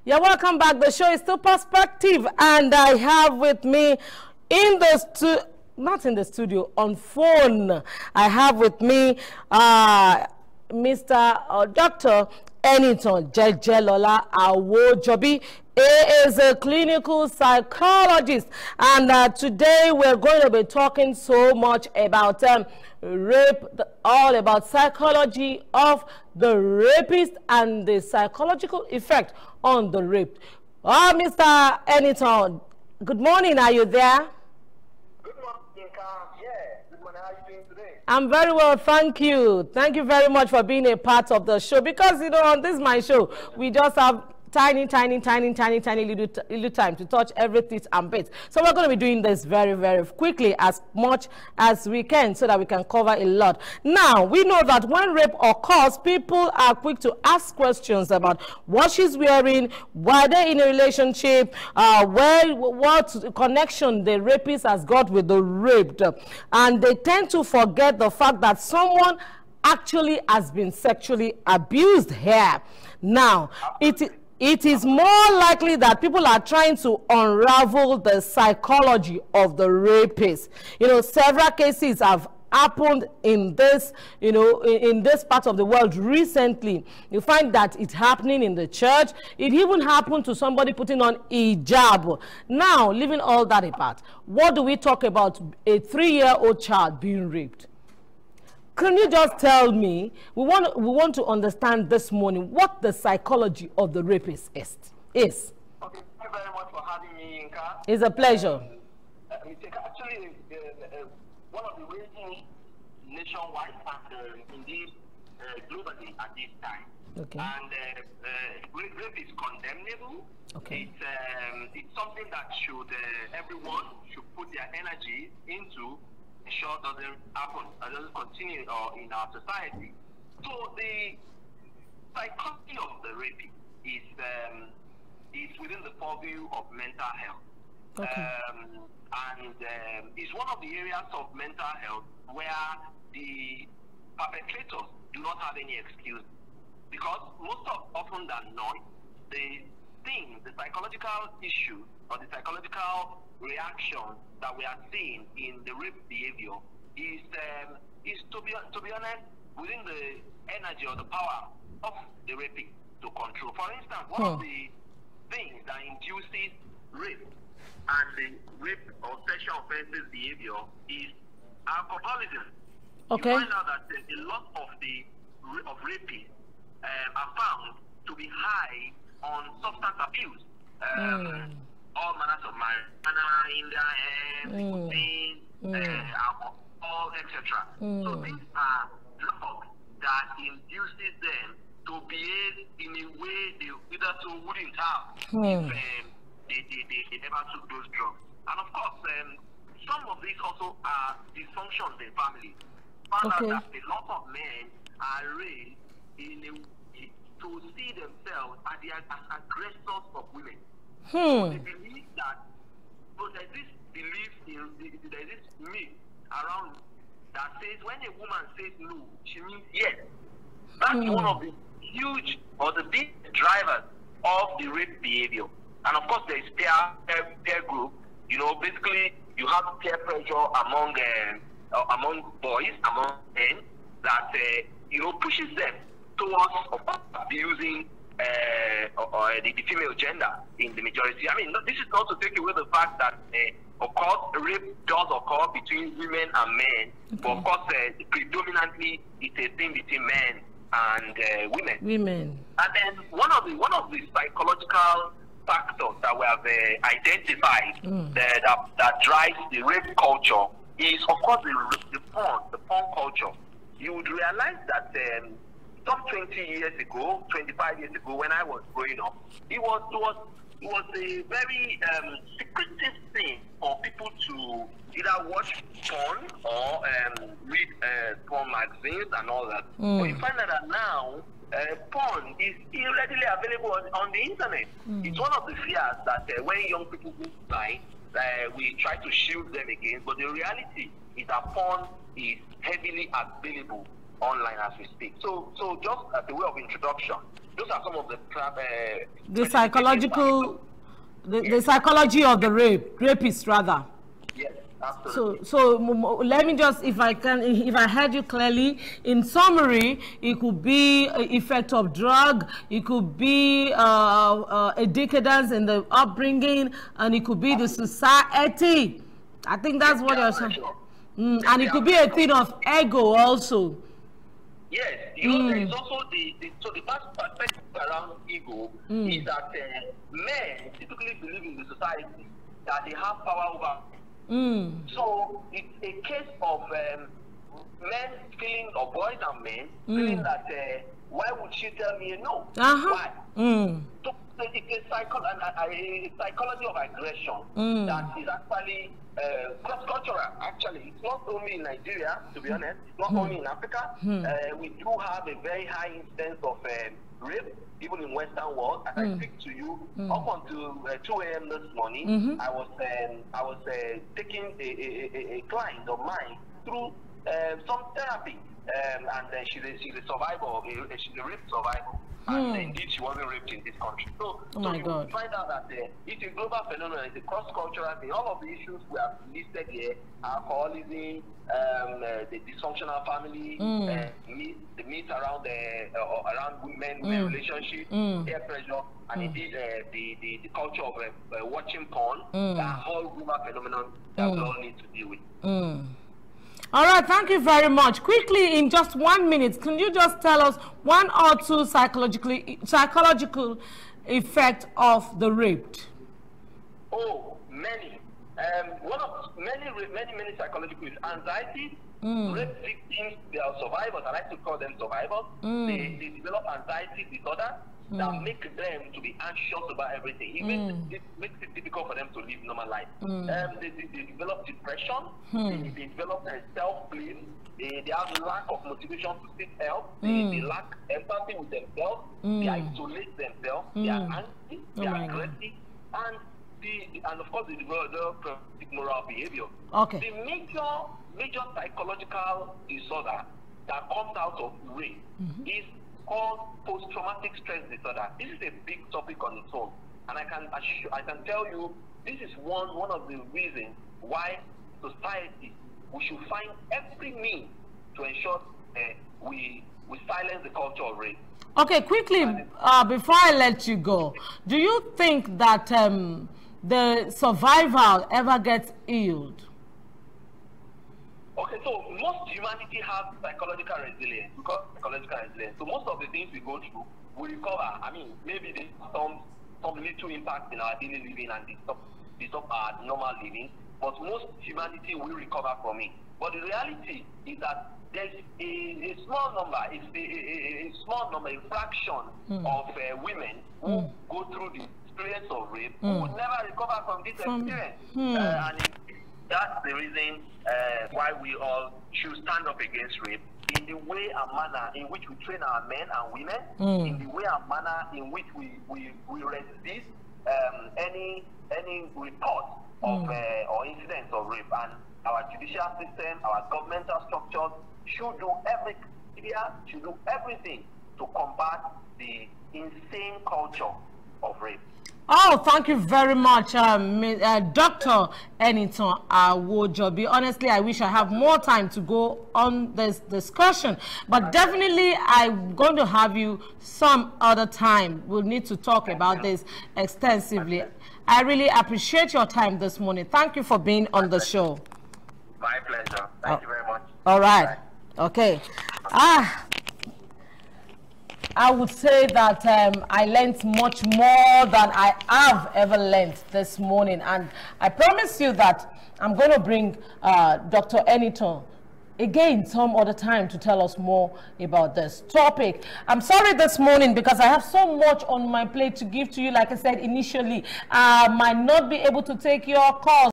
You're welcome back. The show is still Perspective, and I have with me in the not in the studio, on phone, I have with me Mr. Dr. Enitan Jejelola Awojobi. He is a clinical psychologist, and today we're going to be talking so much about rape, all about psychology of the rapist and the psychological effect on the raped. Oh, Mr. Enitan, good morning. Are you there? Good morning, Yinka. Yeah, good morning. How are you doing today? I'm very well, thank you. Thank you very much for being a part of the show, because, you know, on this my show, we just have tiny little time to touch everything and bits. So we're going to be doing this very quickly, as much as we can, so that we can cover a lot. Now, we know that when rape occurs, people are quick to ask questions about what she's wearing, why they're in a relationship, what connection the rapist has got with the raped. And they tend to forget the fact that someone actually has been sexually abused here. Now, it is more likely that people are trying to unravel the psychology of the rapist. You know, several cases have happened in this, you know, in this part of the world recently. You find that it's happening in the church. It even happened to somebody putting on hijab. Now, leaving all that apart, what do we talk about a 3-year-old child being raped? Can you just tell me, we want to understand this morning what the psychology of the rapist is? Okay, thank you very much for having me, Yinka. It's a pleasure. Actually, one of the reasons nationwide and indeed globally at this time. Okay. And rape is condemnable. Okay. It's something that everyone should put their energy into. Ensure doesn't happen, doesn't continue in our society. So the psychology of the rapist is within the purview of mental health. Okay. And it's one of the areas of mental health where the perpetrators do not have any excuse, because often than not, the psychological issue or the psychological reaction that we are seeing in the rape behavior is to be honest, within the energy or the power of the rapist to control. For instance, one of the things that induces rape and the rape or sexual offenses behavior is alcoholism. Okay. You find out that a lot of rapists are found to be high on substance abuse. All manners of marijuana in their nicotine, alcohol, etc. So these are drugs that induces them to behave in a way they either wouldn't have if they never took those drugs. And of course, some of these also are dysfunctions in families. Found out that a lot of men are raised in a way to see themselves as aggressors of women. So they believe that, so there's this belief, there's this myth around that says when a woman says no, she means yes. That's one of the huge or the big drivers of the rape behavior. And of course, there's peer group. You know, basically, you have peer pressure among boys, among men, that pushes them towards abusing the female gender in the majority. I mean, this is not to take away the fact that, of course, rape does occur between women and men, but of course, predominantly it's a thing between men and women. And then one of the psychological factors that we have identified that drives the rape culture is, of course, the porn culture. You would realize that some 20 years ago, 25 years ago, when I was growing up, it was a very secretive thing for people to either watch porn or read porn magazines and all that. But you find that now, porn is readily available on the internet. It's one of the fears that when young people go online, we try to shield them against. But the reality is that porn is heavily available online as we speak. So just as a way of introduction, those are some of the psychological, the psychology of the rapist rather. Yes, absolutely. So let me just, if I heard you clearly, in summary, it could be effect of drug, it could be a decadence in the upbringing, and it could be the society. I think that's what you're saying. And it could be a thing of ego also. Yes, there is also the perspective around ego is that men typically believe in the society that they have power over. So it's a case of men feeling, or boys and men feeling that why would she tell me no? Why? So it's a psychology of aggression that is actually cross-cultural. Actually, it's not only in Nigeria, to be honest. It's not only in Africa. We do have a very high instance of rape, even in Western world. As I speak to you, up until 2 a.m. this morning, I was taking a client of mine through some therapy, and she's a survivor. She's a rape survivor. And indeed, she wasn't raped in this country. So you find out that it's a global phenomenon, it's a cross-cultural thing. All of the issues we have listed here, alcoholism, the dysfunctional family, the myths around women relationship, peer pressure, and indeed the culture of watching porn, that whole global phenomenon that we all need to deal with. All right, thank you very much. Quickly, in just 1 minute, can you just tell us one or two psychological effect of the raped? Oh, many. One of many psychological anxiety. Rape victims, they are survivors. I like to call them survivors. They develop anxiety disorder that make them to be anxious about everything. Even it makes it difficult for them to live normal life. They develop depression. They develop self-blame. They have lack of motivation to seek help. They lack empathy with themselves. They isolate themselves. They are angry. They are aggressive. And of course, they develop moral behavior. Okay. The major psychological disorder that comes out of rape is called post-traumatic stress disorder. This is a big topic on its own, and I can tell you this is one of the reasons why society, we should find every means to ensure we silence the culture of rape. Okay, quickly, before I let you go, do you think that the survivor ever gets healed? Okay, so most humanity have psychological resilience. So most of the things we go through, we recover. I mean, maybe there's some little impact in our daily living and disturb our normal living, but most humanity will recover from it. But the reality is that there's a small number, a fraction of women who go through the experience of rape who would never recover from this experience. And that's the reason why we all should stand up against rape in the way and manner in which we train our men and women, in the way and manner in which we resist any report of or incidents of rape. And our judicial system, our governmental structures should do everything to combat the insane culture of rape. Oh, thank you very much, Dr. Enitan Awojobi. Honestly, I wish I have more time to go on this discussion, but definitely I'm going to have you some other time. We'll need to talk about this extensively. I really appreciate your time this morning. Thank you for being on the show. My pleasure. Thank you very much. All right. Okay. I would say that I learned much more than I have ever learned this morning. And I promise you that I'm going to bring Dr. Enitan again some other time to tell us more about this topic. I'm sorry this morning because I have so much on my plate to give to you. Like I said initially, I might not be able to take your calls.